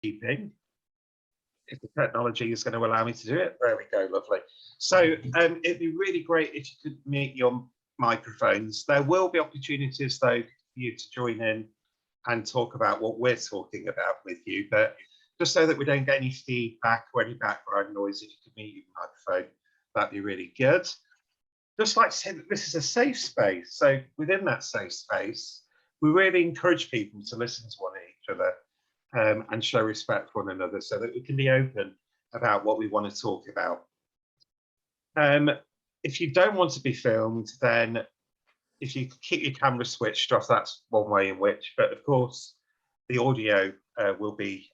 housekeeping, if the technology is going to allow me to do it. There we go, lovely. So it'd be really great if you could mute your microphones. There will be opportunities, though, for you to join in and talk about what we're talking about with you. But just so that we don't get any feedback or any background noise, if you could mute your microphone, that'd be really good. Just like to say that this is a safe space. So within that safe space, we really encourage people to listen to each other and show respect for one another so that we can be open about what we want to talk about. If you don't want to be filmed, then if you keep your camera switched off, that's one way in which, but of course, the audio will be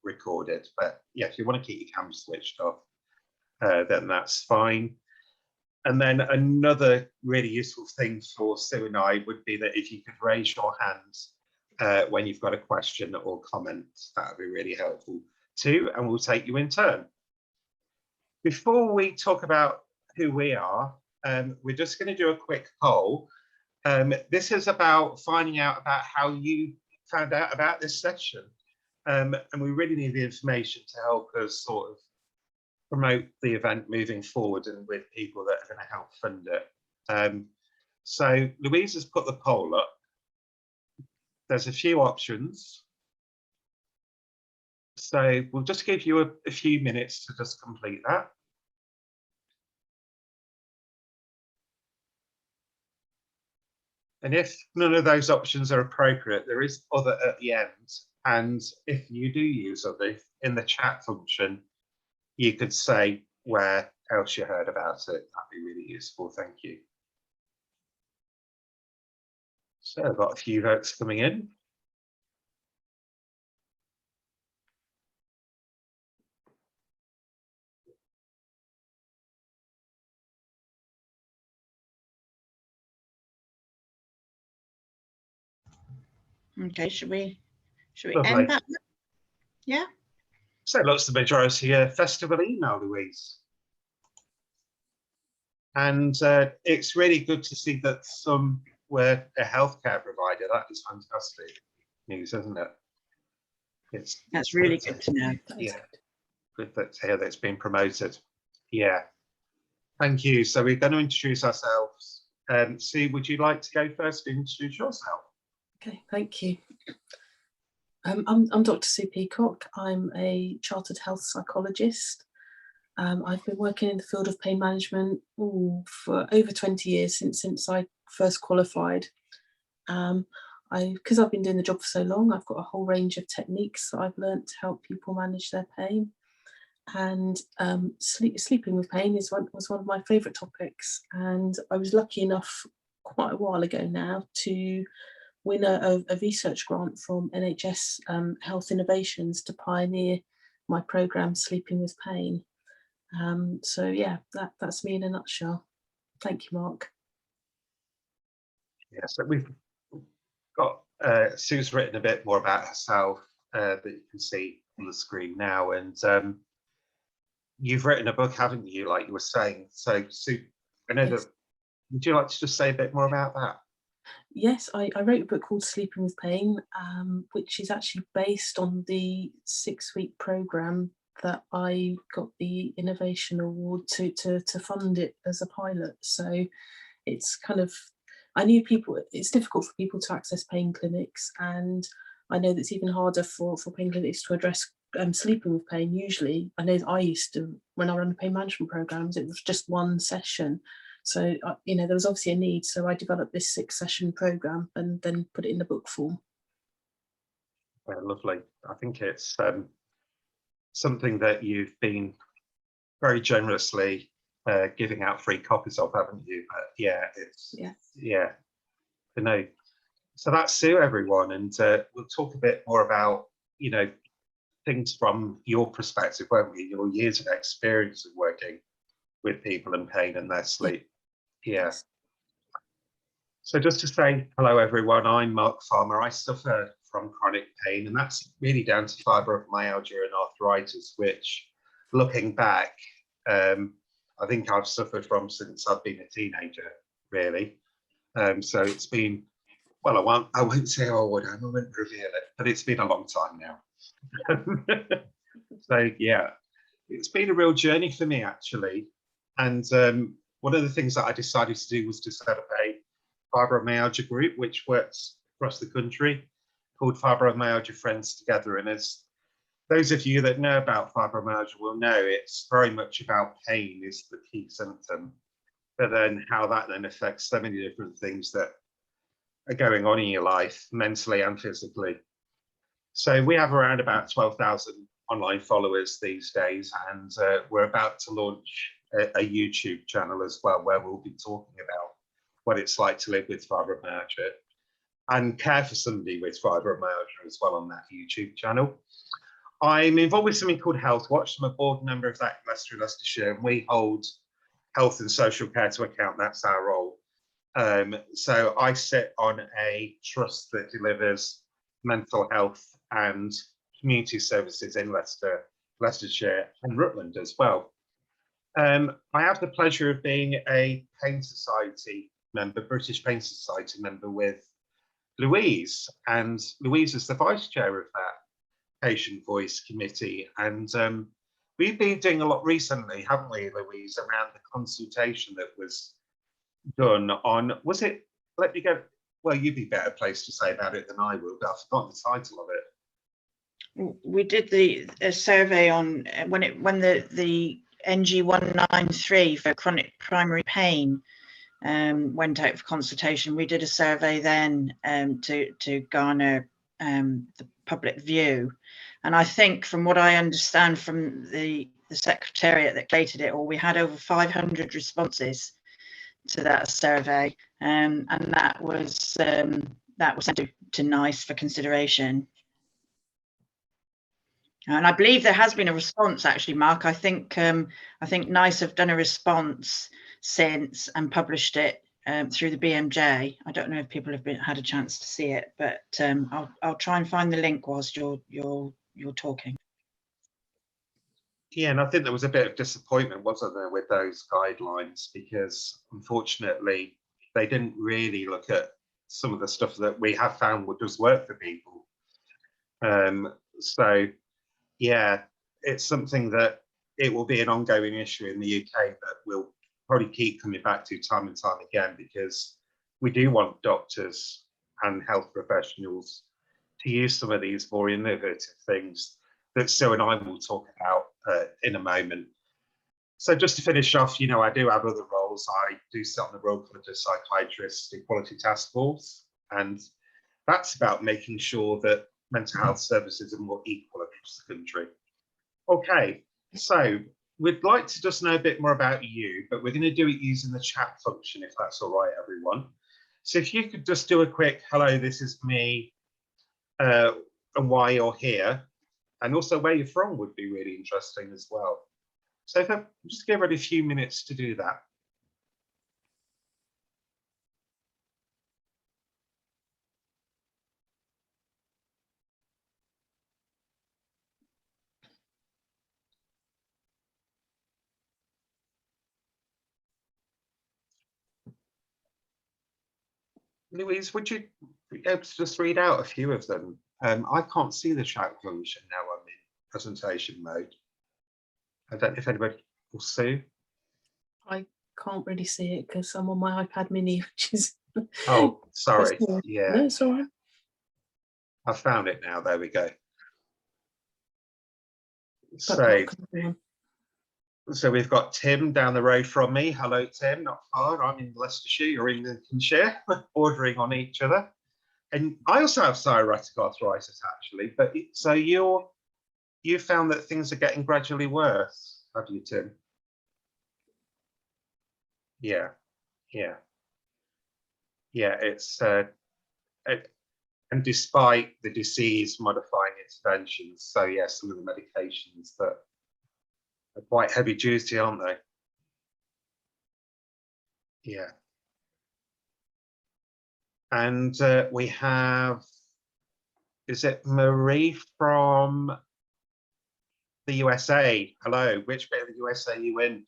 recorded. But yeah, if you want to keep your camera switched off, then that's fine. And then another really useful thing for Sue and I would be that if you could raise your hand when you've got a question or comment, that would be really helpful too, and we'll take you in turn. Before we talk about who we are, we're just going to do a quick poll. This is about finding out about how you found out about this session. And we really need the information to help us sort of promote the event moving forward and with people that are going to help fund it. So Louise has put the poll up. There's a few options. So we'll just give you a few minutes to just complete that. And if none of those options are appropriate, there is other at the end. And if you do use other in the chat function, you could say where else you heard about it. That'd be really useful. Thank you. So I've got a few votes coming in. Okay, should we Lovely. end that? Yeah. So it looks the majority festival email, Louise. And it's really good to see that some were a healthcare provider. That is fantastic news, isn't it? That's really good to know. Yeah, good to hear that it's been promoted. Yeah, thank you. So we're going to introduce ourselves. Sue, would you like to go first and introduce yourself? Okay, thank you. I'm Dr. Sue Peacock. I'm a chartered health psychologist. I've been working in the field of pain management for over 20 years since I first qualified. Because I've been doing the job for so long, I've got a whole range of techniques that I've learned to help people manage their pain. And sleeping with pain was one of my favourite topics. And I was lucky enough quite a while ago now to win a research grant from NHS Health Innovations to pioneer my programme Sleeping with Pain. So yeah, that's me in a nutshell. Thank you, Mark. Yeah, so we've got Sue's written a bit more about herself that you can see on the screen now, and you've written a book, haven't you, like you were saying? So Sue, I know that, would you like to just say a bit more about that? Yes, I wrote a book called Sleeping with Pain, which is actually based on the 6-week programme that I got the Innovation Award to fund it as a pilot. So it's kind of, I knew it's difficult for people to access pain clinics, and I know that it's even harder for pain clinics to address sleeping with pain. Usually, I know that I used to, when I ran the pain management programs, it was just one session. So, there was obviously a need. So I developed this 6-session program and then put it in the book form. Well, lovely. I think it's something that you've been very generously giving out free copies of, haven't you? Yeah, no. So that's Sue, everyone, and we'll talk a bit more about things from your perspective, won't we? Your years of experience of working with people in pain and their sleep. Yeah. So just to say hello, everyone. I'm Mark Farmer. I suffer from chronic pain, and that's really down to fibromyalgia and arthritis, which, looking back, I think I've suffered from since I've been a teenager, really. So it's been, well, I won't say how old I am, I won't reveal it, but it's been a long time now. So yeah, it's been a real journey for me actually. And one of the things that I decided to do was to set up a fibromyalgia group, which works across the country, called Fibromyalgia Friends Together. And as those of you that know about fibromyalgia will know, it's very much about pain is the key symptom, but then how that then affects so many different things that are going on in your life, mentally and physically. So we have around about 12,000 online followers these days, and we're about to launch a YouTube channel as well, where we'll be talking about what it's like to live with fibromyalgia and care for somebody with fibromyalgia as well on that YouTube channel. I'm involved with something called Health Watch. I'm a board member of that in Leicester, Leicestershire, and we hold health and social care to account. That's our role. So I sit on a trust that delivers mental health and community services in Leicester, Leicestershire and Rutland as well. I have the pleasure of being a Pain Society member, British Pain Society member with Louise, and Louise is the vice chair of that Patient Voice Committee. And we've been doing a lot recently, haven't we, Louise, around the consultation that was done on, was it, let me go, well, you'd be better placed to say about it than I would, but I've forgotten the title of it. We did a survey on when the NG 193 for chronic primary pain went out for consultation. We did a survey then to garner the public view, and I think from what I understand from the secretariat that collated it all, we had over 500 responses to that survey, and that was sent to NICE for consideration. And I believe there has been a response, actually, Mark. I think NICE have done a response since and published it through the BMJ. I don't know if people have had a chance to see it, but I'll try and find the link whilst you're talking. Yeah, and I think there was a bit of disappointment, wasn't there, with those guidelines, because unfortunately they didn't really look at some of the stuff that we have found does work for people. So yeah, it's something that it will be an ongoing issue in the UK that we'll probably keep coming back to time and time again, because we do want doctors and health professionals to use some of these more innovative things that Sue and I will talk about in a moment. So just to finish off, you know, I do have other roles. I do sit on the Royal College of Psychiatrists Equality Task Force, and that's about making sure that mental health services are more equal across the country. Okay, so we'd like to just know a bit more about you, but we're going to do it using the chat function, if that's all right, everyone. So if you could just do a quick hello, this is me, and why you're here, and also where you're from would be really interesting as well. So if I just give it a few minutes to do that. Louise, would you be able to just read out a few of them? I can't see the chat function now. I'm in presentation mode. I don't know if anybody will see. I can't really see it because I'm on my iPad mini, which is Oh, sorry. no, Yeah, it's all right. I found it now. There we go. But So we've got Tim down the road from me. Hello, Tim. Not far. I'm in Leicestershire. You're in Lincolnshire, bordering on each other. And I also have psoriatic arthritis, actually. But so you found that things are getting gradually worse, have you, Tim? Yeah, yeah, yeah. And despite the disease-modifying interventions, so yes, some of the medications that are quite heavy duty, aren't they? Yeah. And we have, is it Marie from the USA? Hello, which bit of the USA are you in?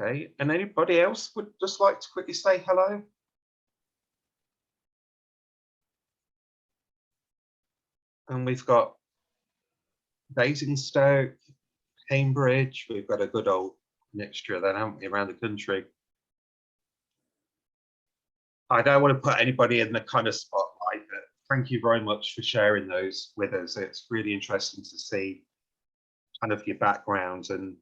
Okay, and anybody else would just like to quickly say hello? And we've got Basingstoke, Cambridge. We've got a good old mixture then, haven't we, around the country. I don't want to put anybody in the kind of spotlight, but thank you very much for sharing those with us. It's really interesting to see kind of your background, and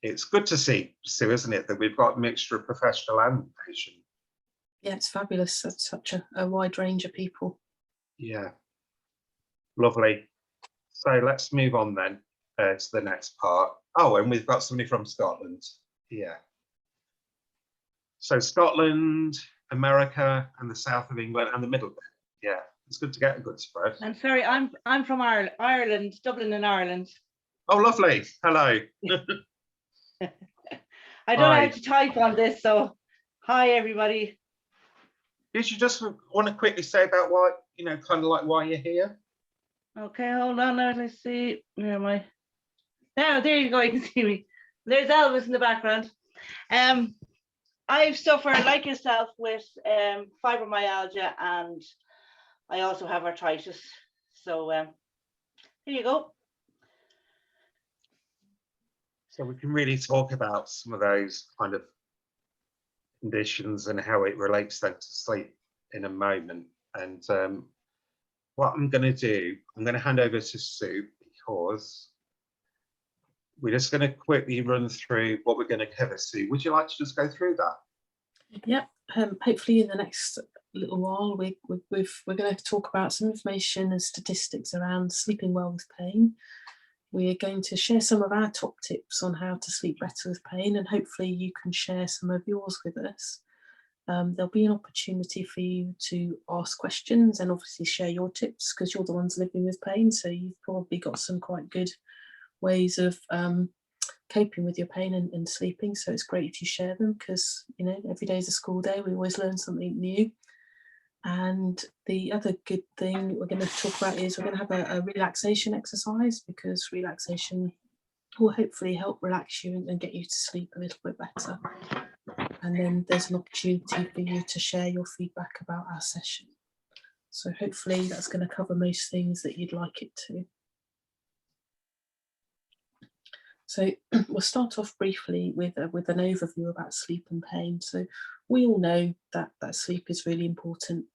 it's good to see, Sue, isn't it, that we've got a mixture of professional and patient. Yeah, it's fabulous. That's such a wide range of people. Yeah, lovely. So let's move on then to the next part. Oh, and we've got somebody from Scotland. Yeah. So Scotland, America, and the south of England, and the middle bit. Yeah, it's good to get a good spread. I'm sorry, I'm from Ireland, Dublin in Ireland. Oh, lovely. Hello. I don't know how to type on this, so hi everybody. Did you just want to quickly say about why, you know, kind of like why you're here? Okay, hold on now, let's see. Where am I? Now, there you go, you can see me. There's Elvis in the background. I've suffered, like yourself, with fibromyalgia, and I also have arthritis. So here you go. So we can really talk about some of those kind of conditions and how it relates then to sleep in a moment. And what I'm going to do, I'm going to hand over to Sue, because we're just going to quickly run through what we're going to cover. Sue, would you like to just go through that? Yep. Hopefully in the next little while, we're going to talk about some information and statistics around sleeping well with pain. We're going to share some of our top tips on how to sleep better with pain, and hopefully you can share some of yours with us. There'll be an opportunity for you to ask questions and obviously share your tips, because you're the ones living with pain, so you've probably got some quite good ways of coping with your pain and sleeping. So it's great if you share them, because, you know, every day is a school day. We always learn something new. And the other good thing we're going to talk about is we're going to have a relaxation exercise, because relaxation will hopefully help relax you and get you to sleep a little bit better. And then there's an opportunity for you to share your feedback about our session. So hopefully that's going to cover most things that you'd like it to. So we'll start off briefly with an overview about sleep and pain. So we all know that sleep is really important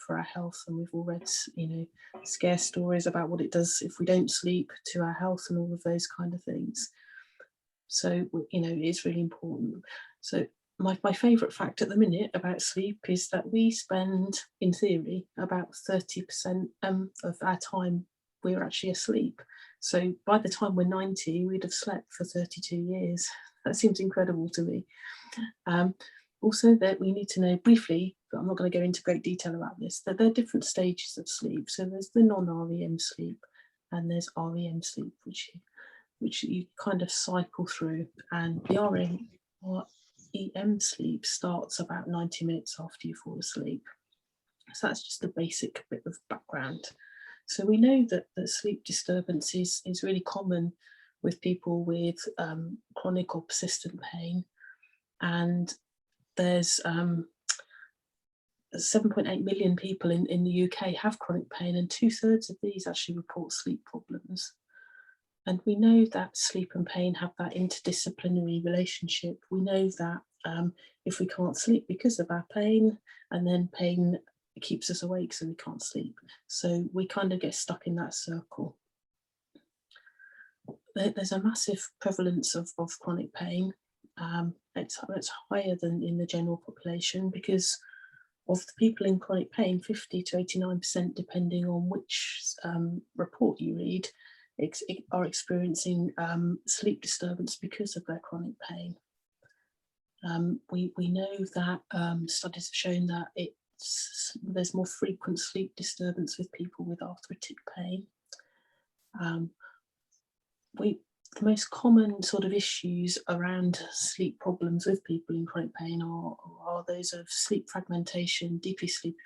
for our health, and we've all read, you know, scare stories about what it does if we don't sleep to our health and all of those kind of things. So, you know, it's really important. So my favourite fact at the minute about sleep is that we spend, in theory, about 30% of our time we're actually asleep. So by the time we're 90, we'd have slept for 32 years. That seems incredible to me. Also, that we need to know briefly, but I'm not going to go into great detail about this, that there are different stages of sleep. So there's the non-REM sleep, and there's REM sleep, which you kind of cycle through. And the REM sleep starts about 90 minutes after you fall asleep. So that's just a basic bit of background. So we know that sleep disturbance is really common with people with chronic or persistent pain. And there's 7.8 million people in the UK have chronic pain, and 2/3 of these actually report sleep problems. And we know that sleep and pain have that interdisciplinary relationship. We know that if we can't sleep because of our pain, and then pain keeps us awake so we can't sleep. So we kind of get stuck in that circle. There's a massive prevalence of chronic pain. It's higher than in the general population, because of the people in chronic pain, 50 to 89%, depending on which report you read, are experiencing sleep disturbance because of their chronic pain. We know that studies have shown that there's more frequent sleep disturbance with people with arthritic pain. The most common sort of issues around sleep problems with people in chronic pain are those of sleep fragmentation, decreased sleep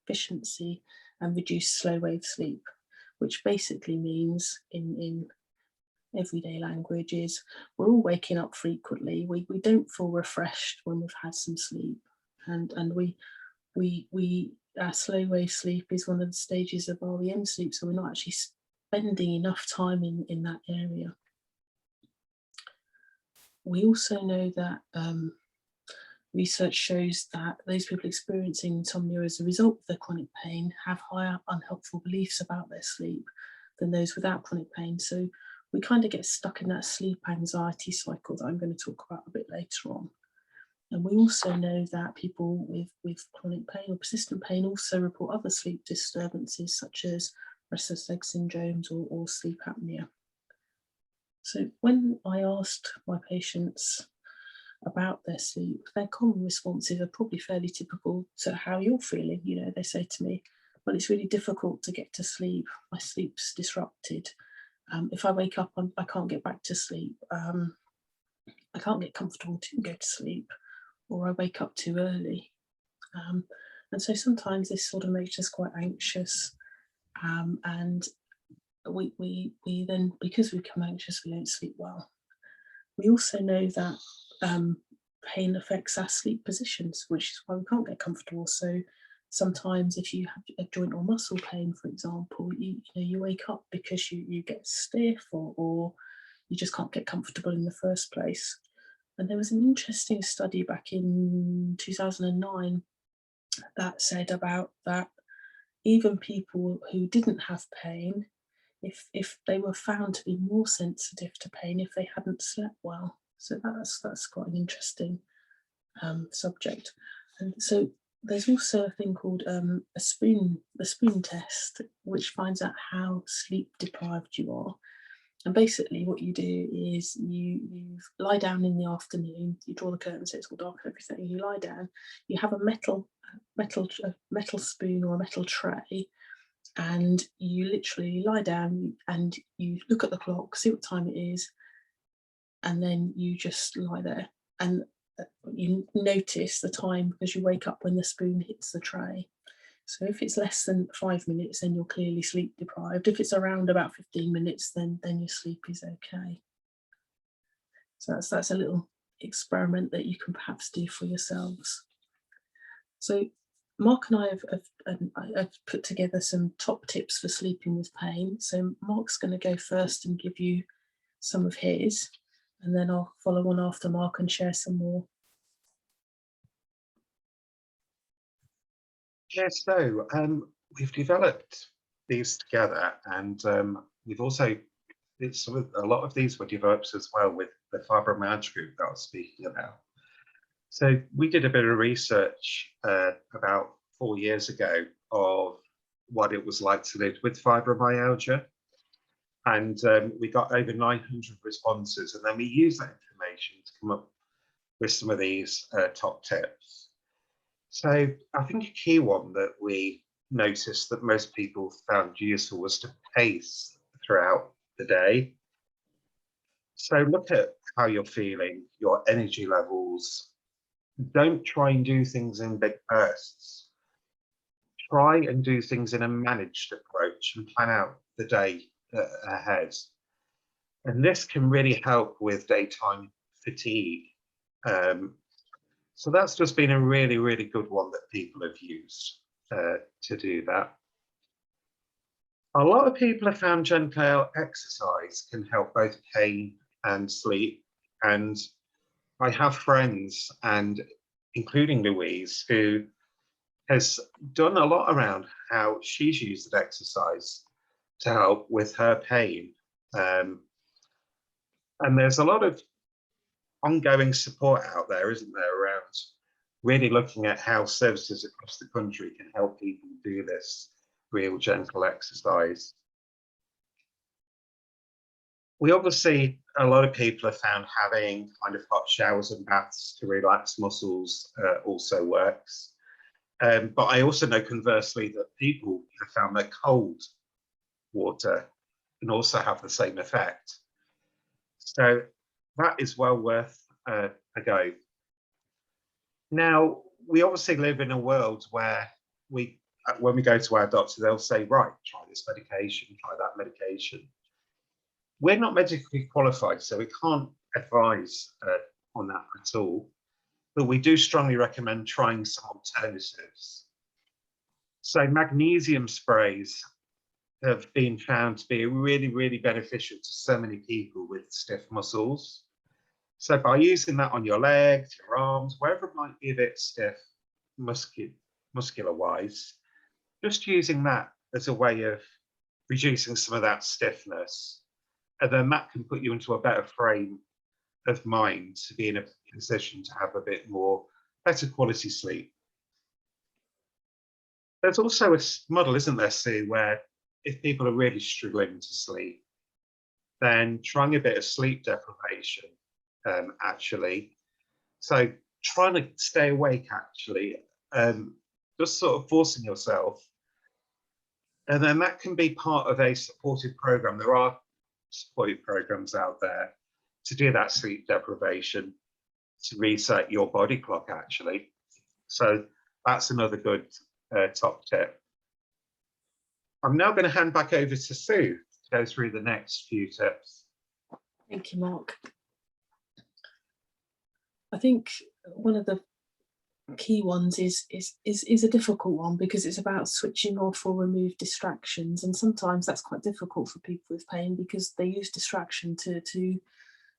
efficiency, and reduced slow wave sleep, which basically means in everyday language is we're all waking up frequently. We don't feel refreshed when we've had some sleep, and we our slow wave sleep is one of the stages of REM sleep, so we're not actually spending enough time in that area. We also know that research shows that those people experiencing insomnia as a result of their chronic pain have higher unhelpful beliefs about their sleep than those without chronic pain. So we kind of get stuck in that sleep anxiety cycle that I'm going to talk about a bit later on. And we also know that people with chronic pain or persistent pain also report other sleep disturbances such as restless leg syndromes or sleep apnea. So when I asked my patients about their sleep, their common responses are probably fairly typical to how you're feeling. You know, they say to me, well, it's really difficult to get to sleep. My sleep's disrupted. If I wake up, I can't get back to sleep. I can't get comfortable to go to sleep, or I wake up too early. And so sometimes this sort of makes us quite anxious. And we then, because we become anxious, we don't sleep well. We also know that pain affects our sleep positions, which is why we can't get comfortable. So sometimes if you have a joint or muscle pain, for example, you wake up because you get stiff or you just can't get comfortable in the first place. And there was an interesting study back in 2009 that said about that even people who didn't have pain, if they were found to be more sensitive to pain if they hadn't slept well. So that's quite an interesting subject. And so there's also a thing called the spoon test, which finds out how sleep deprived you are. And basically what you do is you lie down in the afternoon, you draw the curtains so it's all dark and everything, you lie down, you have a metal spoon or a metal tray, and you literally lie down and you look at the clock, see what time it is, and then you just lie there. And you notice the time because you wake up when the spoon hits the tray. So if it's less than 5 minutes, then you're clearly sleep deprived. If it's around about 15 minutes, then your sleep is okay. So that's a little experiment that you can perhaps do for yourselves. So Mark and I have put together some top tips for sleeping with pain. So Mark's going to go first and give you some of his, and then I'll follow on after Mark and share some more. Yeah, so we've developed these together, and we've also, a lot of these were developed as well with the fibromyalgia group that I was speaking about. So we did a bit of research about 4 years ago of what it was like to live with fibromyalgia, and we got over 900 responses, and then we used that information to come up with some of these top tips. So I think a key one that we noticed that most people found useful was to pace throughout the day. So look at how you're feeling, your energy levels. Don't try and do things in big bursts. Try and do things in a managed approach and plan out the day ahead. And this can really help with daytime fatigue. So that's just been a really, really good one that people have used to do that. A lot of people have found gentle exercise can help both pain and sleep. And I have friends, and including Louise, who has done a lot around how she's used exercise to help with her pain. And there's a lot of ongoing support out there, isn't there, around really looking at how services across the country can help people do this real gentle exercise. We obviously, a lot of people have found having kind of hot showers and baths to relax muscles also works. But I also know conversely that people have found that cold water can also have the same effect. So that is well worth a go. Now, we obviously live in a world where when we go to our doctor, they'll say, right, try this medication, try that medication. We're not medically qualified, so we can't advise on that at all. But we do strongly recommend trying some alternatives. So magnesium sprays have been found to be really, really beneficial to so many people with stiff muscles. So by using that on your legs, your arms, wherever it might be a bit stiff, muscular-wise, just using that as a way of reducing some of that stiffness. And then that can put you into a better frame of mind to be in a position to have a bit more better quality sleep. There's also a model, isn't there, Sue, where if people are really struggling to sleep, then trying a bit of sleep deprivation, actually. So trying to stay awake, actually, just sort of forcing yourself. And then that can be part of a supported program. There are supported programs out there to do that sleep deprivation, to reset your body clock, actually. So that's another good top tip. I'm now going to hand back over to Sue to go through the next few tips. Thank you, Mark. I think one of the key ones is a difficult one because it's about switching off or remove distractions, and sometimes that's quite difficult for people with pain because they use distraction to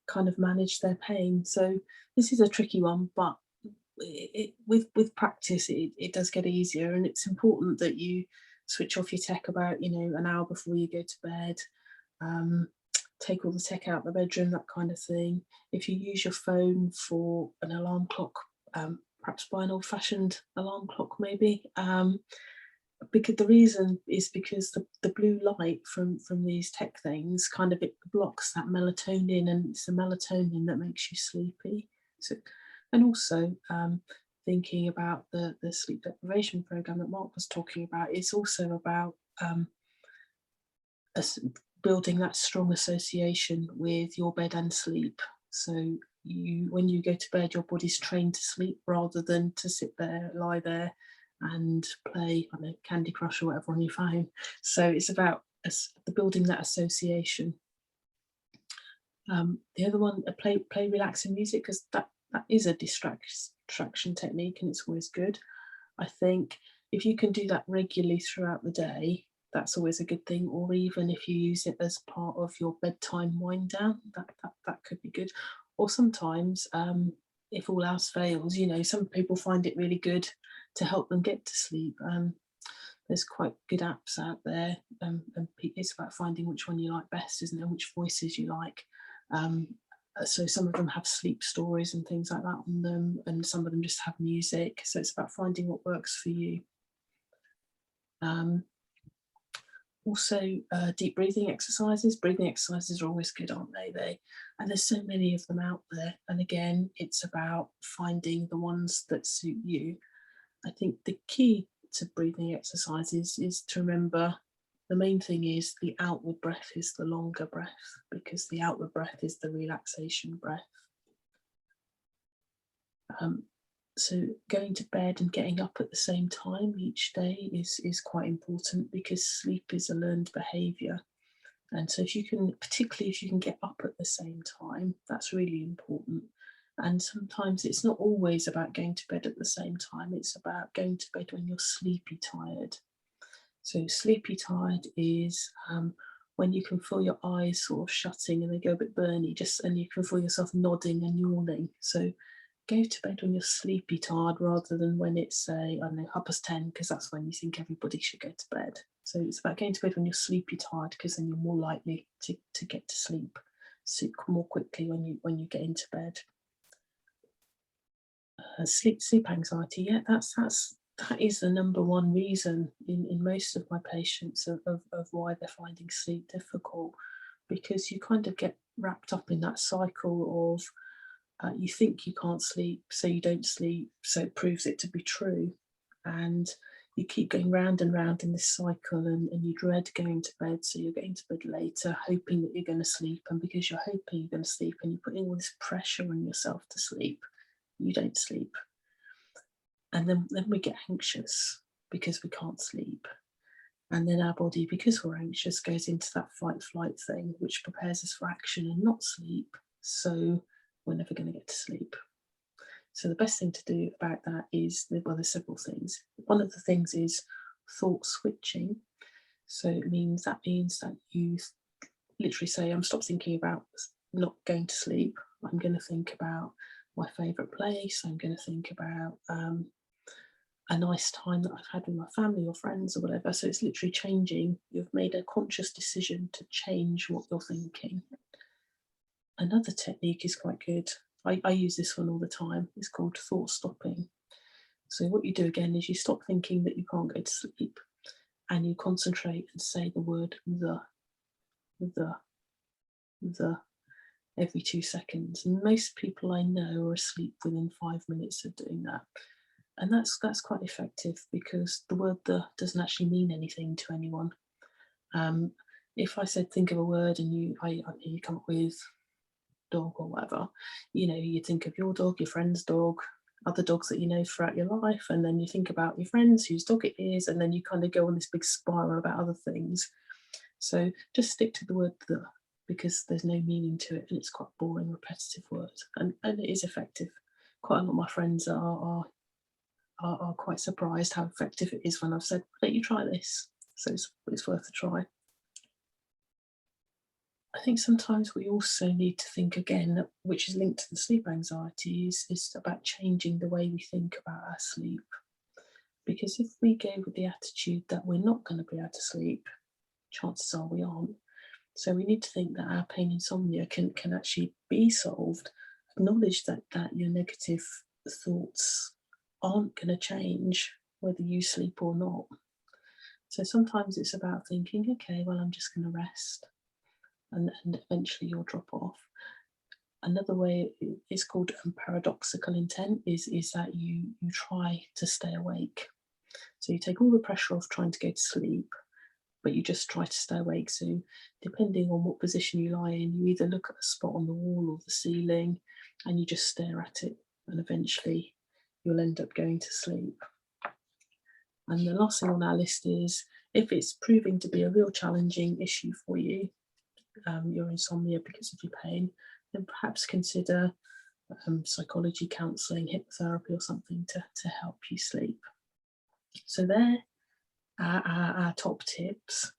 kind of manage their pain. So this is a tricky one, but with practice it does get easier, and it's important that you switch off your tech about an hour before you go to bed. Take all the tech out of the bedroom, that kind of thing. If you use your phone for an alarm clock, perhaps buy an old-fashioned alarm clock maybe, because the reason is because the blue light from these tech things kind of, it blocks that melatonin, and it's the melatonin that makes you sleepy. So, and also thinking about the sleep deprivation program that Mark was talking about, it's also about building that strong association with your bed and sleep. So when you go to bed, your body's trained to sleep rather than to sit there, lie there and play, I don't know, Candy Crush or whatever on your phone. So it's about building that association. The other one, play relaxing music, because that is a distraction technique, and it's always good. I think if you can do that regularly throughout the day, that's always a good thing. Or even if you use it as part of your bedtime wind down, that could be good. Or sometimes, if all else fails, some people find it really good to help them get to sleep. There's quite good apps out there, and it's about finding which one you like best, isn't it? Which voices you like. So some of them have sleep stories and things like that on them, and some of them just have music. So it's about finding what works for you. Also, deep breathing exercises. Breathing exercises are always good, aren't they? And there's so many of them out there. And again, it's about finding the ones that suit you. I think the key to breathing exercises is to remember the main thing is the outward breath is the longer breath, because the outward breath is the relaxation breath. So going to bed and getting up at the same time each day is quite important, because sleep is a learned behaviour. And so particularly if you can get up at the same time, that's really important. And sometimes it's not always about going to bed at the same time, it's about going to bed when you're sleepy tired. So sleepy tired is when you can feel your eyes sort of shutting and they go a bit burny, and you can feel yourself nodding and yawning. So go to bed when you're sleepy tired rather than when it's, say, I don't know, 10:30, because that's when you think everybody should go to bed. So it's about going to bed when you're sleepy tired, because then you're more likely to get to sleep more quickly when you get into bed. Sleep anxiety, yeah, that is the number one reason in most of my patients of why they're finding sleep difficult, because you kind of get wrapped up in that cycle of you think you can't sleep, so you don't sleep, so it proves it to be true. And you keep going round and round in this cycle, and you dread going to bed, so you're getting to bed later, hoping that you're going to sleep. And because you're hoping you're going to sleep and you're putting all this pressure on yourself to sleep, you don't sleep. And then we get anxious because we can't sleep. And then our body, because we're anxious, goes into that fight-flight thing, which prepares us for action and not sleep. So we're never going to get to sleep. So the best thing to do about that is, well, there's several things. One of the things is thought switching. So that means that you literally say, I'm stop thinking about not going to sleep. I'm going to think about my favourite place. I'm going to think about a nice time that I've had with my family or friends or whatever. So it's literally changing. You've made a conscious decision to change what you're thinking. Another technique is quite good. I use this one all the time. It's called thought stopping. So what you do again is you stop thinking that you can't go to sleep, and you concentrate and say the word the every 2 seconds. And most people I know are asleep within 5 minutes of doing that. And that's quite effective, because the word the doesn't actually mean anything to anyone. If I said think of a word and you come up with dog or whatever, you think of your dog, your friend's dog, other dogs that you know throughout your life, and then you think about your friends whose dog it is, and then you kind of go on this big spiral about other things. So just stick to the word the, because there's no meaning to it, and it's quite a boring, repetitive word, and it is effective. Quite a lot of my friends are quite surprised how effective it is when I've said, "Why don't you try this?" So it's worth a try. I think sometimes we also need to think again, which is linked to the sleep anxieties, is about changing the way we think about our sleep. Because if we go with the attitude that we're not going to be able to sleep, chances are we aren't. So we need to think that our pain insomnia can actually be solved. Acknowledge that your negative thoughts aren't going to change whether you sleep or not. So sometimes it's about thinking, okay, well, I'm just going to rest, and eventually you'll drop off. Another way is called paradoxical intent, is that you try to stay awake. So you take all the pressure off trying to go to sleep, but you just try to stay awake. So depending on what position you lie in, you either look at a spot on the wall or the ceiling, and you just stare at it, and eventually you'll end up going to sleep. And the last thing on our list is, if it's proving to be a real challenging issue for you, your insomnia because of your pain, then perhaps consider psychology, counselling, hypnotherapy or something to help you sleep. So there are our top tips.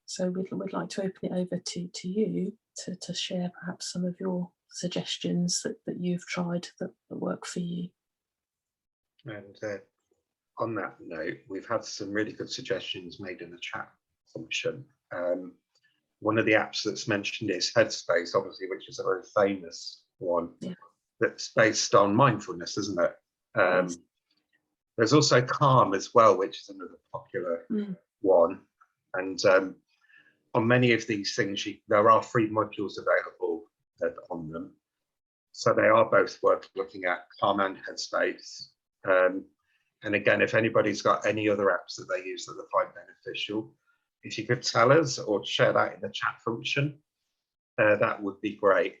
So we'd like to open it over to you to share perhaps some of your suggestions that you've tried that work for you. And on that note, we've had some really good suggestions made in the chat function. One of the apps that's mentioned is Headspace, obviously, which is a very famous one. Yeah. That's based on mindfulness, isn't it? Yes. There's also Calm as well, which is another popular one. And on many of these things, there are free modules available on them. So they are both worth looking at, Calm and Headspace. And again, if anybody's got any other apps that they use that they find beneficial, if you could tell us or share that in the chat function, that would be great.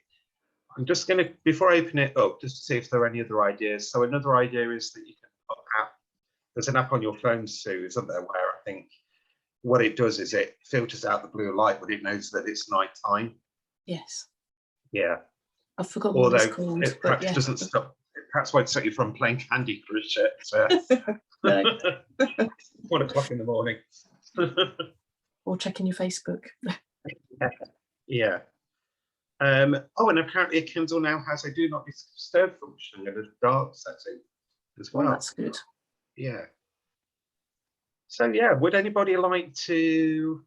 I'm just going to, before I open it up, just to see if there are any other ideas. So another idea is that you can put there's an app on your phone, Sue, isn't there, where I think what it does is it filters out the blue light, but it knows that it's night time. Yes. Yeah. I've forgotten what it's called. It perhaps doesn't stop. It perhaps won't stop you from playing Candy Crush at 1 o'clock in the morning. Or checking your Facebook. Yeah. Oh, and apparently a Kindle now has a do not disturb function in a dark setting as well. Oh, that's good. Yeah. So yeah, would anybody like to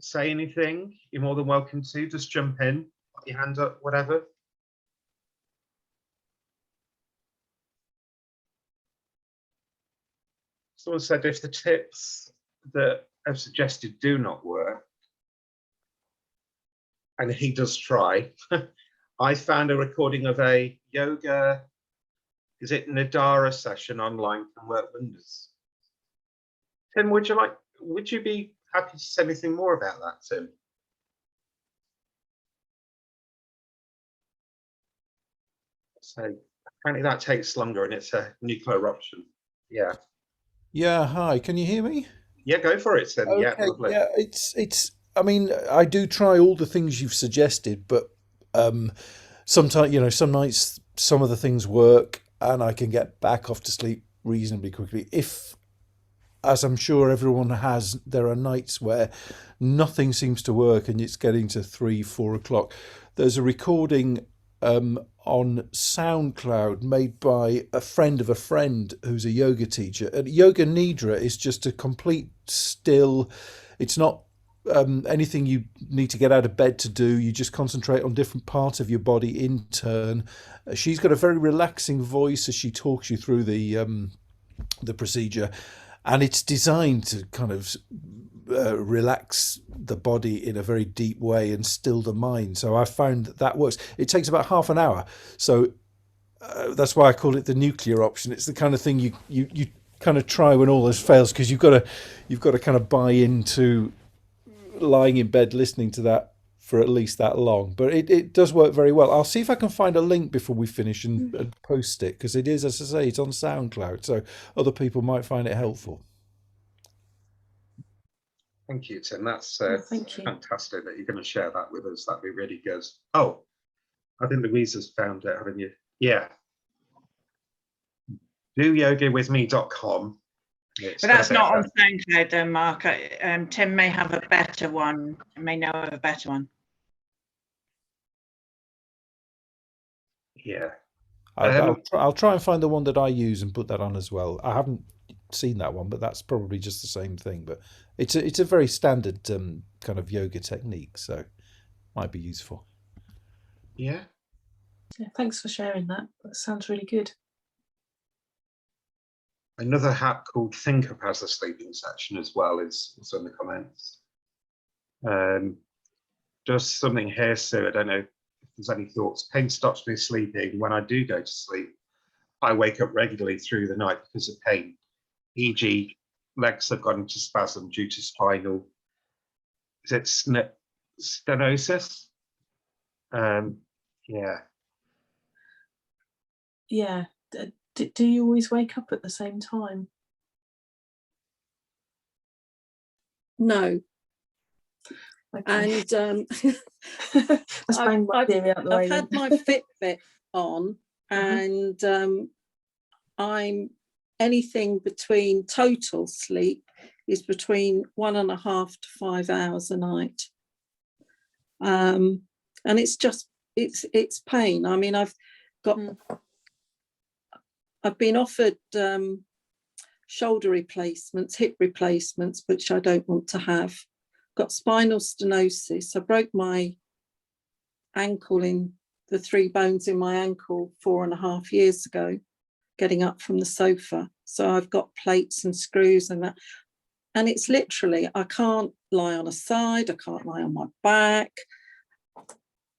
say anything? You're more than welcome to. Just jump in, put your hand up, whatever. Someone said if the tips that I've suggested do not work, and he does try, I found a recording of a yoga, is it Nadara session online can work wonders. Tim, would you be happy to say anything more about that, Tim? So apparently that takes longer and it's a nuclear eruption. Yeah. Yeah, hi, can you hear me? Yeah, go for it, Tim. Yeah, Okay, lovely. yeah, I mean, I do try all the things you've suggested, but sometimes, some nights, some of the things work and I can get back off to sleep reasonably quickly. If as I'm sure everyone has, there are nights where nothing seems to work and it's getting to 3-4 o'clock. There's a recording on SoundCloud made by a friend of a friend who's a yoga teacher. And Yoga Nidra is just a complete still. It's not anything you need to get out of bed to do. You just concentrate on different parts of your body in turn. She's got a very relaxing voice as she talks you through the procedure, and it's designed to kind of relax the body in a very deep way and still the mind. So I found that works. It takes about half an hour, so that's why I call it the nuclear option. It's the kind of thing you kind of try when all this fails, because you've got to kind of buy into lying in bed listening to that for at least that long. But it does work very well. I'll see if I can find a link before we finish and post it, because it is, as I say, it's on SoundCloud, so other people might find it helpful. Thank you, Tim. That's Thank you. fantastic that you're going to share that with us. That'd be really good. Oh, I think Louisa's found it, haven't you? Yeah. DoYogaWithMe.com. But that's not on SoundCloud though, Mark. Tim may have a better one, may know of a better one. Yeah. I'll try and find the one that I use and put that on as well. I haven't seen that one, but that's probably just the same thing. But it's a very standard kind of yoga technique, so might be useful. Yeah. Yeah, thanks for sharing that. That sounds really good. Another app called ThinkUp has a sleeping section as well. It's also in the comments. Just something here, Sue. I don't know if there's any thoughts. Pain stops me sleeping. When I do go to sleep, I wake up regularly through the night because of pain. E.g., legs have gone into spasm due to spinal. Is it stenosis? Yeah. Yeah. Do you always wake up at the same time? No. Okay. And Let's bang my theory out the way. I've had my Fitbit on, and I'm anything between total sleep is between 1.5 to 5 hours a night. And it's just it's pain. I mean, I've been offered shoulder replacements, hip replacements, which I don't want to have. Got spinal stenosis. I broke my ankle in the 3 bones in my ankle 4.5 years ago, getting up from the sofa. So I've got plates and screws and that. And it's literally, I can't lie on a side, I can't lie on my back.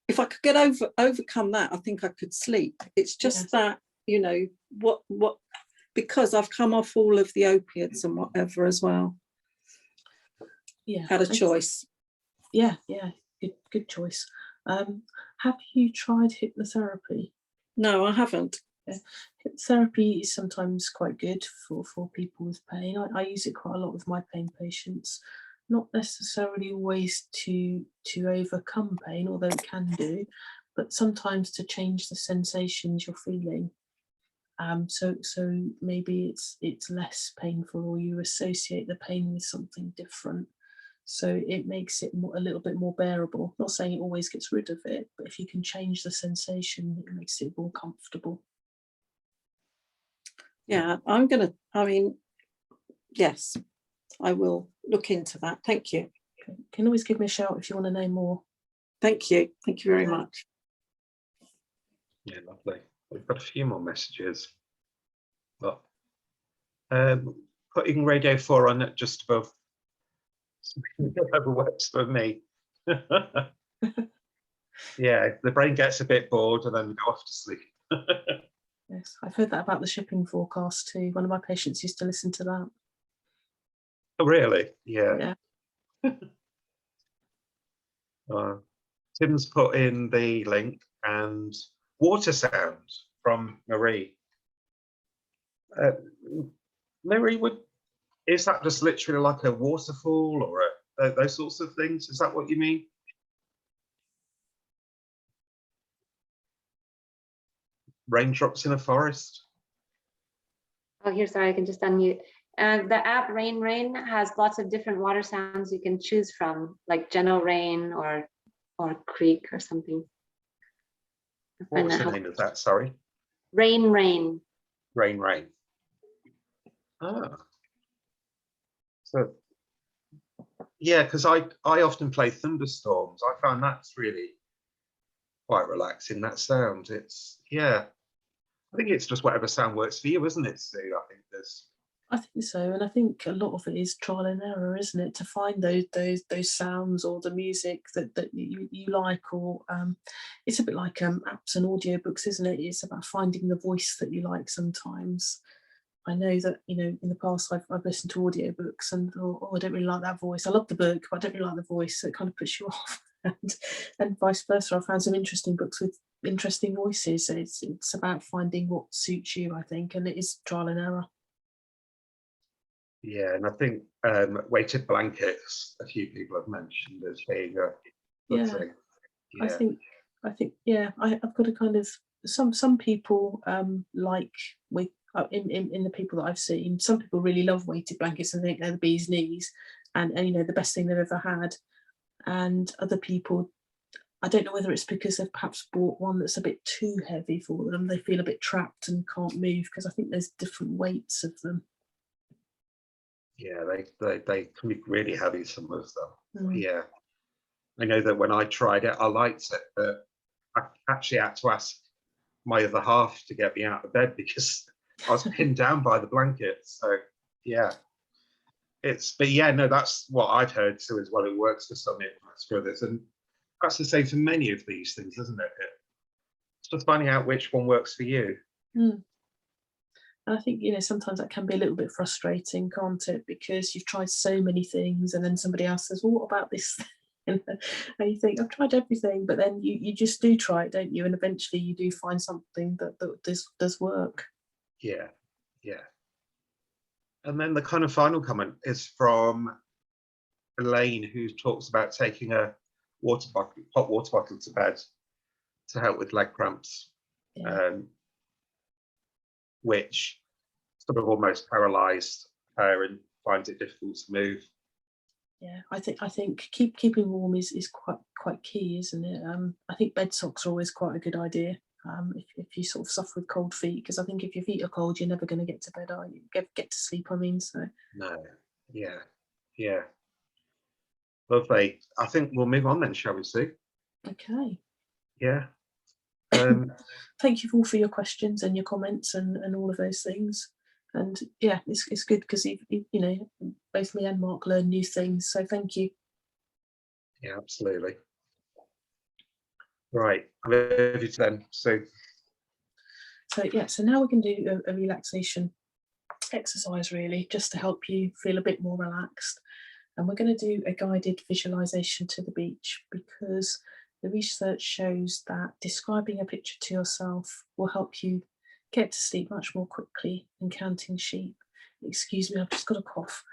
If I could overcome that, I think I could sleep. It's just that, you know, what because I've come off all of the opiates and whatever as well. Yeah. Had a choice. Yeah, good choice. Have you tried hypnotherapy? No, I haven't. Yeah. Hypnotherapy is sometimes quite good for people with pain. I use it quite a lot with my pain patients. Not necessarily always to overcome pain, although it can do, but sometimes to change the sensations you're feeling. So maybe it's less painful, or you associate the pain with something different. So it makes it a little bit more bearable. Not saying it always gets rid of it, but if you can change the sensation, it makes it more comfortable. Yeah, yes, I will look into that. Thank you. Okay. You can always give me a shout if you want to know more. Thank you. Thank you very much. Yeah, lovely. We've got a few more messages. But putting Radio 4 on it just above never works for me. Yeah, the brain gets a bit bored and then we go off to sleep. Yes, I've heard that about the shipping forecast too. One of my patients used to listen to that. Oh, really? Yeah. Tim's put in the link and water sounds from Marie. Marie, is that just literally like a waterfall or those sorts of things? Is that what you mean? Raindrops in a forest? Oh, here, sorry, I can just unmute. And the app Rain Rain has lots of different water sounds you can choose from, like gentle rain or creek or something. What was the name of that? Sorry. Rain Rain. Rain Rain. Ah. So yeah, because I often play thunderstorms. I find that's really quite relaxing, that sound. It's, yeah, I think it's just whatever sound works for you, isn't it, Sue? I think so, and I think a lot of it is trial and error, isn't it? To find those sounds or the music that you like, or it's a bit like apps and audiobooks, isn't it? It's about finding the voice that you like and I know that, you know, in the past I've listened to audiobooks and thought, oh, I don't really like that voice. I love the book, but I don't really like the voice, so it kind of puts you off. And vice versa. I've found some interesting books with interesting voices. So it's about finding what suits you, I think, and it is trial and error. Yeah, and I think weighted blankets, a few people have mentioned as being a good thing. Yeah. I think, yeah, I've got a kind of some people like with in the people that I've seen, some people really love weighted blankets and think they're the bee's knees, and you know, the best thing they've ever had, and other people, I don't know whether it's because they've perhaps bought one that's a bit too heavy for them, they feel a bit trapped and can't move, because I think there's different weights of them. Yeah, they can be really heavy, some of them. Yeah, I know that when I tried it, I liked it, but I actually had to ask my other half to get me out of bed because I was pinned down by the blanket. So yeah, but yeah, no, that's what I've heard too as well. It works for some, it works for others, and that's the same for many of these things, isn't it? It's just finding out which one works for you. And I think, you know, sometimes that can be a little bit frustrating, can't it? Because you've tried so many things and then somebody else says, well, what about this thing? And you think, I've tried everything, but then you just do try it, don't you? And eventually you do find something that does work. Yeah, yeah. And then the kind of final comment is from Elaine, who talks about taking a hot water bottle to bed to help with leg cramps. Yeah. Which sort of almost paralysed her and finds it difficult to move. Yeah, I think keeping warm is quite key, isn't it? I think bed socks are always quite a good idea. If you sort of suffer with cold feet, because I think if your feet are cold, you're never going to get to bed, are you? Get to sleep, I mean. So no, yeah, lovely. I think we'll move on then, shall we, Sue? Okay. Yeah. Thank you all for your questions and your comments and all of those things. And yeah, it's good because you know, both me and Mark learn new things. So thank you. Yeah, absolutely. Right, I'm over to them. So yeah, so now we can do a relaxation exercise, really, just to help you feel a bit more relaxed. And we're going to do a guided visualization to the beach, because the research shows that describing a picture to yourself will help you get to sleep much more quickly than counting sheep. Excuse me, I've just got a cough.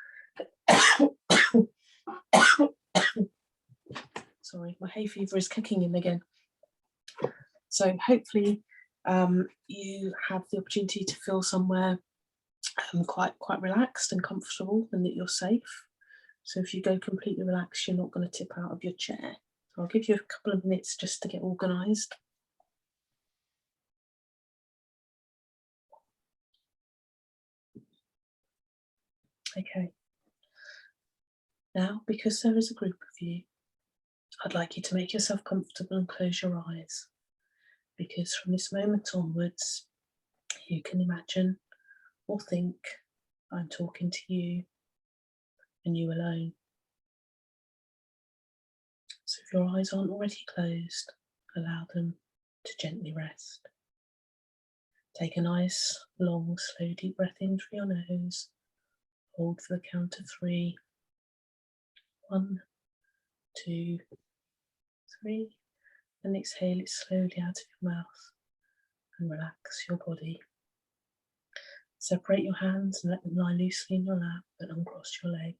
Sorry, my hay fever is kicking in again. So hopefully you have the opportunity to feel somewhere quite relaxed and comfortable, and that you're safe. So if you go completely relaxed, you're not going to tip out of your chair. So I'll give you a couple of minutes just to get organised. Okay. Now, because there is a group of you, I'd like you to make yourself comfortable and close your eyes, because from this moment onwards, you can imagine or think I'm talking to you and you alone. So if your eyes aren't already closed, allow them to gently rest. Take a nice, long, slow, deep breath in through your nose. Hold for the count of 3. 1, 2, 3. And exhale it slowly out of your mouth and relax your body. Separate your hands and let them lie loosely in your lap, and uncross your legs.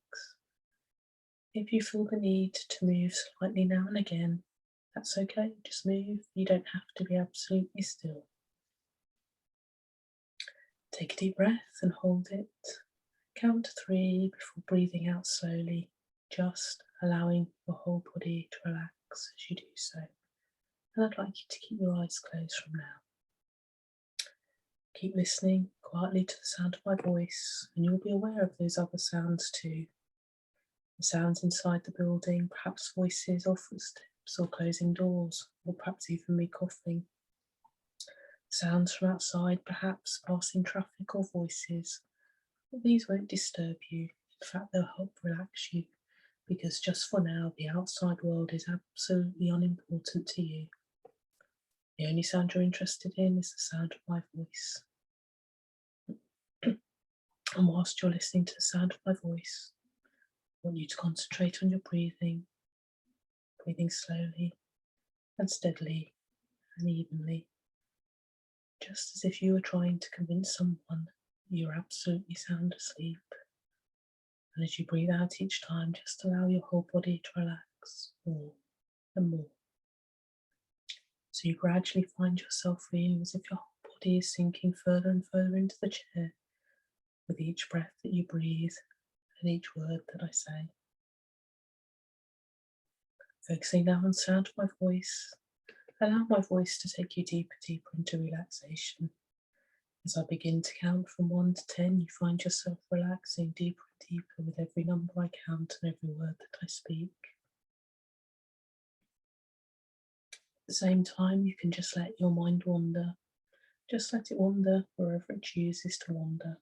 If you feel the need to move slightly now and again, that's okay, just move. You don't have to be absolutely still. Take a deep breath and hold it. count to 3 before breathing out slowly, just allowing your whole body to relax as you do so. And I'd like you to keep your eyes closed from now. Keep listening quietly to the sound of my voice, and you'll be aware of those other sounds too. The sounds inside the building, perhaps voices or footsteps or closing doors, or perhaps even me coughing. Sounds from outside, perhaps passing traffic or voices. But these won't disturb you. In fact, they'll help relax you, because just for now, the outside world is absolutely unimportant to you. The only sound you're interested in is the sound of my voice. And whilst you're listening to the sound of my voice, I want you to concentrate on your breathing, breathing slowly and steadily and evenly, just as if you were trying to convince someone you're absolutely sound asleep. And as you breathe out each time, just allow your whole body to relax more and more. So you gradually find yourself feeling as if your whole body is sinking further and further into the chair with each breath that you breathe and each word that I say. Focusing now on the sound of my voice, allow my voice to take you deeper, deeper into relaxation. As I begin to count from 1 to 10, you find yourself relaxing deeper and deeper with every number I count and every word that I speak. At the same time, you can just let your mind wander. Just let it wander wherever it chooses to wander.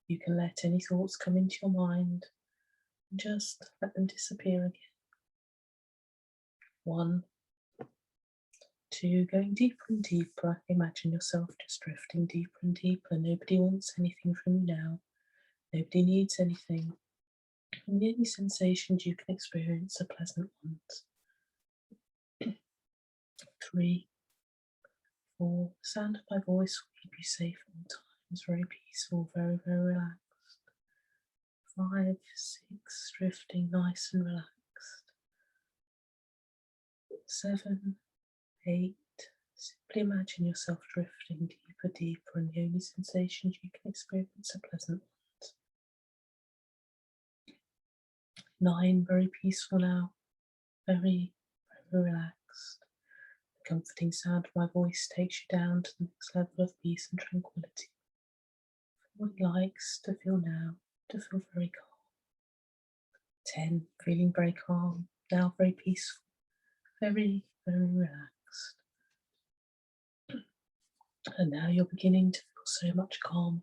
You can let any thoughts come into your mind and just let them disappear again. 1, 2, going deeper and deeper. Imagine yourself just drifting deeper and deeper. Nobody wants anything from you now. Nobody needs anything. And the only sensations you can experience are pleasant ones. 3, 4, the sound of my voice will keep you safe at all times, very peaceful, very, very relaxed. 5, 6, drifting nice and relaxed. 7, 8, simply imagine yourself drifting deeper, deeper, and the only sensations you can experience are pleasant ones. 9, very peaceful now, very, very relaxed. The comforting sound of my voice takes you down to the next level of peace and tranquility. What it likes to feel now, to feel very calm. 10, feeling very calm, now very peaceful, very, very relaxed. And now you're beginning to feel so much calmer,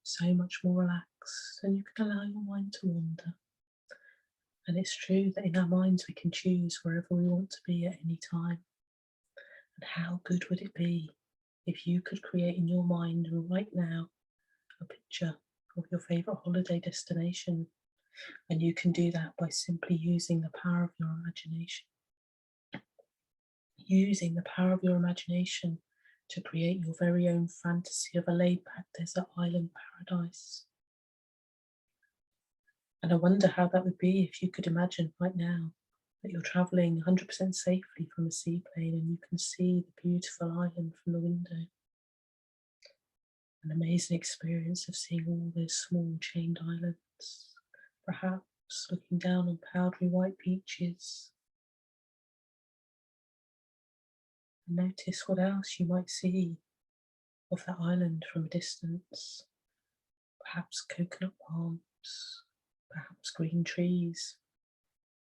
so much more relaxed, and you can allow your mind to wander. And it's true that in our minds we can choose wherever we want to be at any time. And how good would it be if you could create in your mind right now a picture of your favourite holiday destination? And you can do that by simply using the power of your imagination. Using the power of your imagination to create your very own fantasy of a laid-back desert island paradise. And I wonder how that would be if you could imagine right now that you're travelling 100% safely from a seaplane and you can see the beautiful island from the window. An amazing experience of seeing all those small chained islands, perhaps looking down on powdery white beaches. And notice what else you might see of that island from a distance. Perhaps coconut palms, perhaps green trees.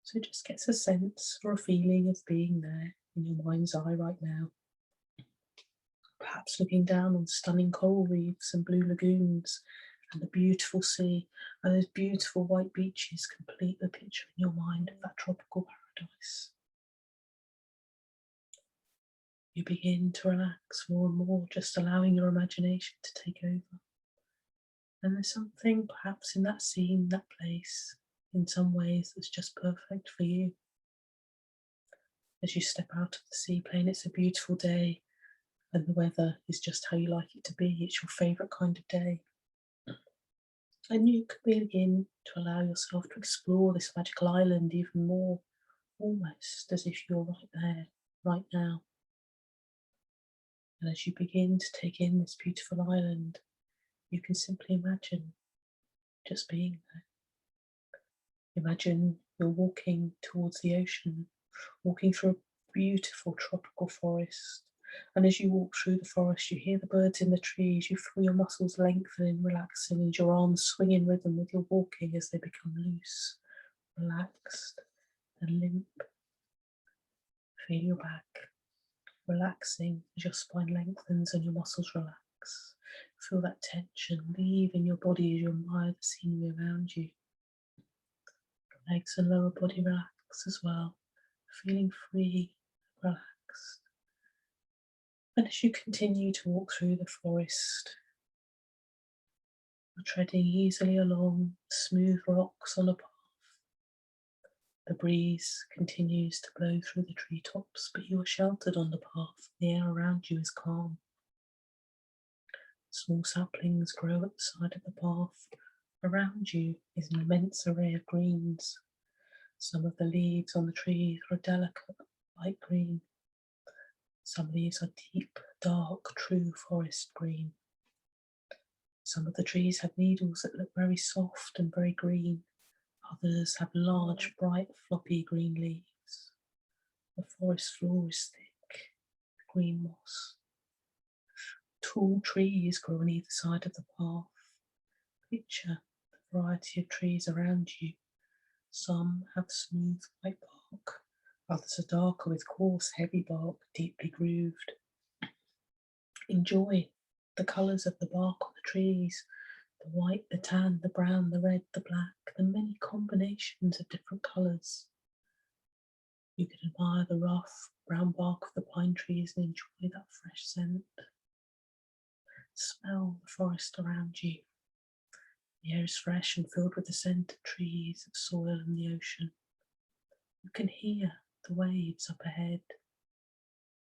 So it just gets a sense or a feeling of being there in your mind's eye right now. Perhaps looking down on stunning coral reefs and blue lagoons and the beautiful sea and those beautiful white beaches complete the picture in your mind of that tropical paradise. You begin to relax more and more, just allowing your imagination to take over. And there's something perhaps in that scene, that place, in some ways that's just perfect for you. As you step out of the seaplane, it's a beautiful day and the weather is just how you like it to be. It's your favourite kind of day. And you can begin to allow yourself to explore this magical island even more, almost as if you're right there, right now. And as you begin to take in this beautiful island, you can simply imagine just being there. Imagine you're walking towards the ocean, walking through a beautiful tropical forest. And as you walk through the forest, you hear the birds in the trees, you feel your muscles lengthening, relaxing, and your arms swing in rhythm with your walking as they become loose, relaxed, and limp. Feel your back relaxing as your spine lengthens and your muscles relax. Feel that tension leaving your body as you admire the scenery around you. Your legs and lower body relax as well, feeling free, relaxed. And as you continue to walk through the forest, you're treading easily along smooth rocks on a path. The breeze continues to blow through the treetops, but you are sheltered on the path. The air around you is calm. Small saplings grow at the side of the path. Around you is an immense array of greens. Some of the leaves on the trees are a delicate light green. Some leaves are deep, dark, true forest green. Some of the trees have needles that look very soft and very green. Others have large, bright, floppy green leaves. The forest floor is thick, green moss. Tall trees grow on either side of the path. Picture the variety of trees around you. Some have smooth white bark. Others are darker with coarse, heavy bark, deeply grooved. Enjoy the colours of the bark on the trees, the white, the tan, the brown, the red, the black, the many combinations of different colours. You can admire the rough, brown bark of the pine trees and enjoy that fresh scent. Smell the forest around you. The air is fresh and filled with the scent of trees, of soil and the ocean. You can hear the waves up ahead.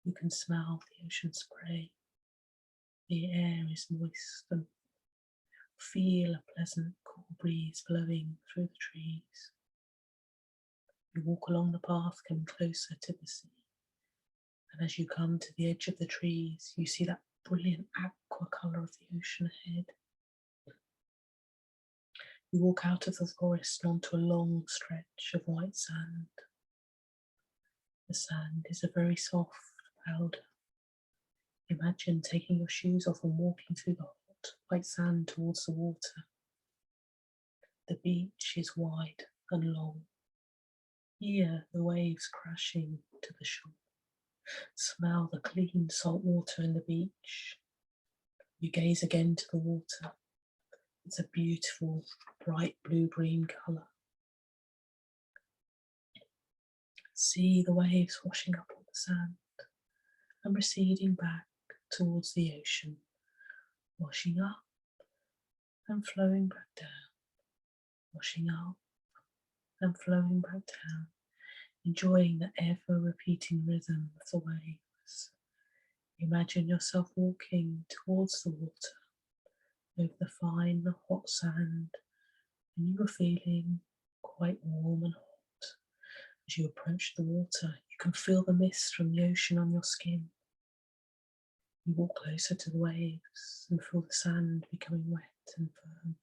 You can smell the ocean spray. The air is moist and feel a pleasant cool breeze blowing through the trees. You walk along the path, coming closer to the sea. And as you come to the edge of the trees, you see that brilliant aqua colour of the ocean ahead. You walk out of the forest onto a long stretch of white sand. The sand is a very soft powder. Imagine taking your shoes off and walking through the hot white sand towards the water. The beach is wide and long. Hear the waves crashing to the shore. Smell the clean salt water in the beach. You gaze again to the water. It's a beautiful, bright blue-green colour. See the waves washing up on the sand and receding back towards the ocean, washing up and flowing back down, washing up and flowing back down, enjoying the ever-repeating rhythm of the waves. Imagine yourself walking towards the water, over the fine, hot sand, and you are feeling quite warm and hot. As you approach the water, you can feel the mist from the ocean on your skin. You walk closer to the waves and feel the sand becoming wet and firm.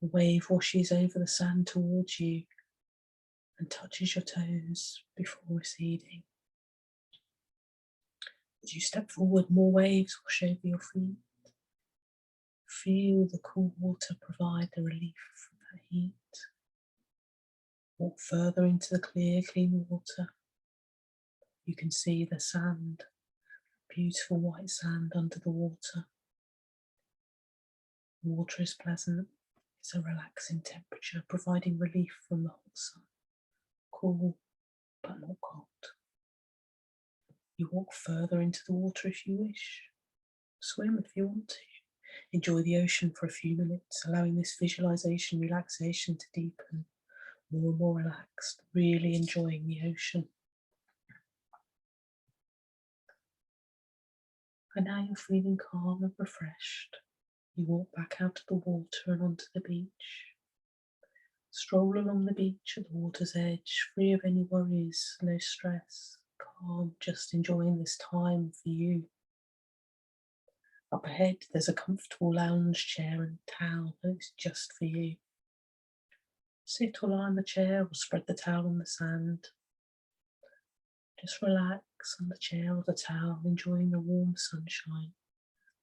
The wave washes over the sand towards you and touches your toes before receding. As you step forward, more waves wash over your feet. Feel the cool water provide the relief from that heat. Walk further into the clear, clean water. You can see the sand, beautiful white sand under the water. The water is pleasant. It's a relaxing temperature, providing relief from the hot sun. Cool, but not cold. You walk further into the water if you wish. Swim if you want to. Enjoy the ocean for a few minutes, allowing this visualization, relaxation to deepen. More and more relaxed, really enjoying the ocean. And now you're feeling calm and refreshed. You walk back out of the water and onto the beach. Stroll along the beach at the water's edge, free of any worries, no stress, calm, just enjoying this time for you. Up ahead, there's a comfortable lounge chair and towel, and it's just for you. Sit or lie on the chair or spread the towel on the sand. Just relax on the chair or the towel, enjoying the warm sunshine,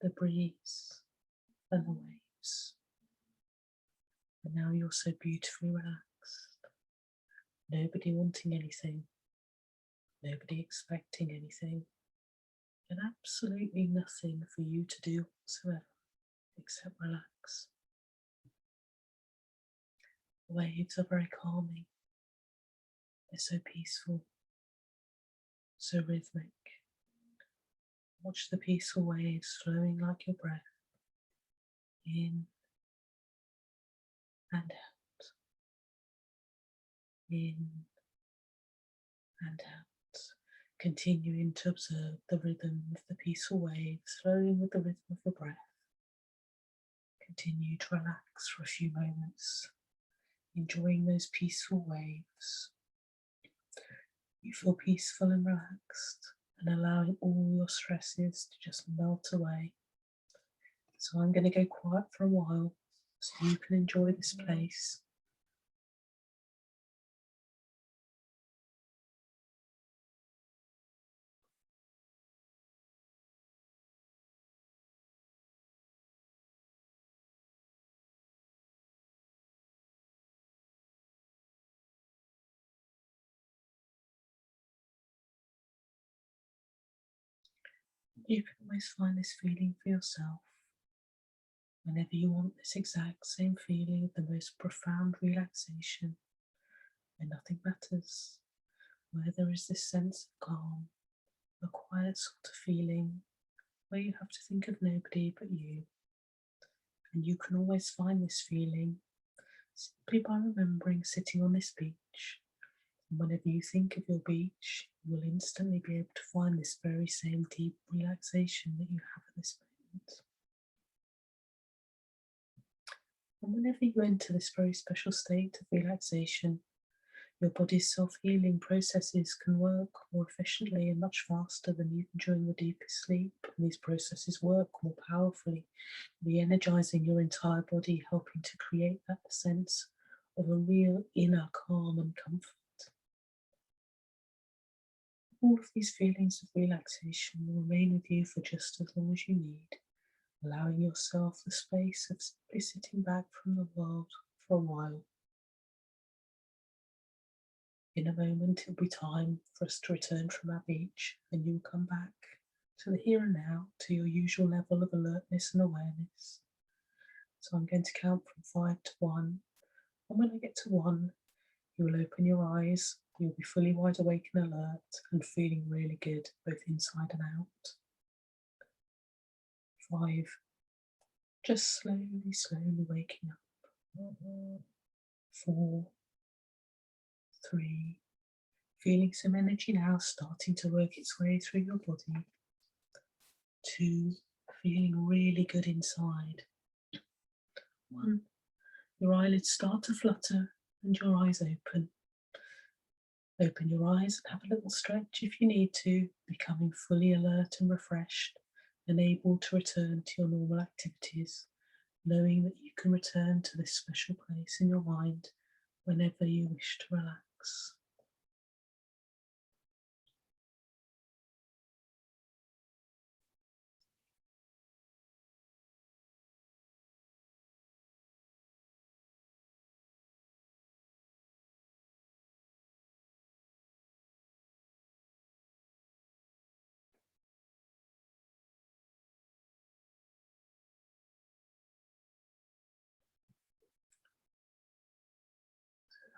the breeze, and the waves. And now you're so beautifully relaxed. Nobody wanting anything, nobody expecting anything, and absolutely nothing for you to do whatsoever except relax. The waves are very calming. They're so peaceful, so rhythmic. Watch the peaceful waves flowing like your breath, in and out, in and out, continuing to observe the rhythm of the peaceful waves flowing with the rhythm of your breath. Continue to relax for a few moments, enjoying those peaceful waves. You feel peaceful and relaxed and allowing all your stresses to just melt away. So I'm going to go quiet for a while so you can enjoy this place. You can always find this feeling for yourself. Whenever you want this exact same feeling of the most profound relaxation, where nothing matters, where there is this sense of calm, a quiet sort of feeling, where you have to think of nobody but you. And you can always find this feeling simply by remembering sitting on this beach. And whenever you think of your beach, you will instantly be able to find this very same deep relaxation that you have at this moment. And whenever you enter this very special state of relaxation, your body's self-healing processes can work more efficiently and much faster than even during the deepest sleep. And these processes work more powerfully, re-energizing your entire body, helping to create that sense of a real inner calm and comfort. All of these feelings of relaxation will remain with you for just as long as you need, allowing yourself the space of simply sitting back from the world for a while. In a moment, it'll be time for us to return from our beach, and you'll come back to the here and now, to your usual level of alertness and awareness. So I'm going to count from 5 to 1, and when I get to 1, you will open your eyes. You'll be fully wide awake and alert and feeling really good, both inside and out. 5, just slowly waking up. 4, 3, feeling some energy now starting to work its way through your body. 2, feeling really good inside. 1, your eyelids start to flutter and your eyes open. Open your eyes and have a little stretch if you need to, becoming fully alert and refreshed and able to return to your normal activities, knowing that you can return to this special place in your mind whenever you wish to relax.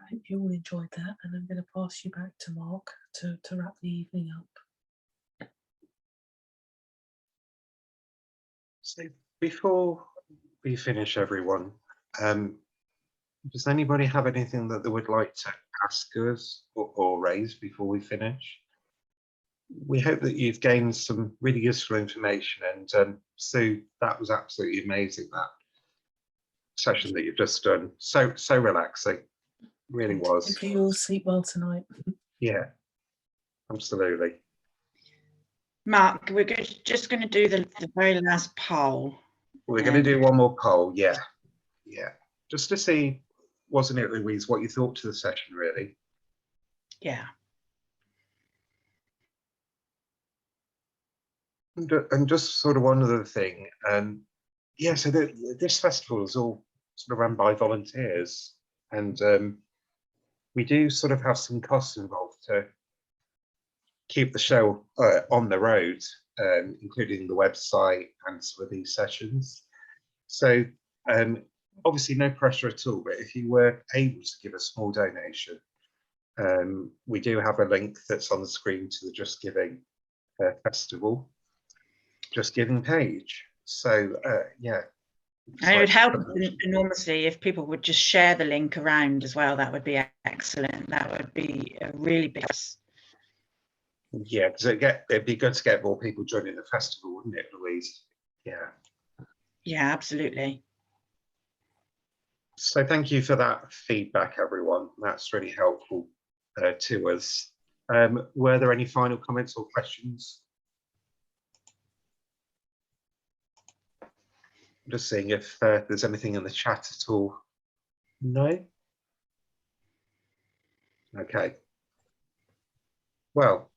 I hope you all enjoyed that, and I'm going to pass you back to Mark to wrap the evening up. So before we finish, everyone, does anybody have anything that they would like to ask us or raise before we finish? We hope that you've gained some really useful information, and Sue, that was absolutely amazing, that session that you've just done. So relaxing, really was. Hopefully you all sleep well tonight. Yeah, absolutely. Mark, we're just going to do the very last poll. We're going to do one more poll, yeah, just to see, wasn't it, Louise, what you thought to the session, really? Yeah. And just sort of one other thing, yeah, so this festival is all sort of run by volunteers, and we do sort of have some costs involved to keep the show on the road, including the website and some of these sessions. So obviously no pressure at all, but if you were able to give a small donation, we do have a link that's on the screen to the Just Giving Festival Just Giving page. So yeah. And it would help enormously if people would just share the link around as well. That would be excellent. That would be a really big. Yeah, because it'd be good to get more people joining the festival, wouldn't it, Louise? Yeah. Yeah, absolutely. So thank you for that feedback, everyone. That's really helpful to us. Were there any final comments or questions? I'm just seeing if there's anything in the chat at all. No? Okay. Well,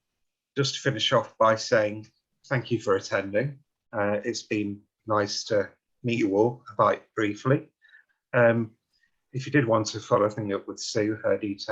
just to finish off by saying thank you for attending. It's been nice to meet you all, quite briefly. If you did want to follow things up with Sue, her details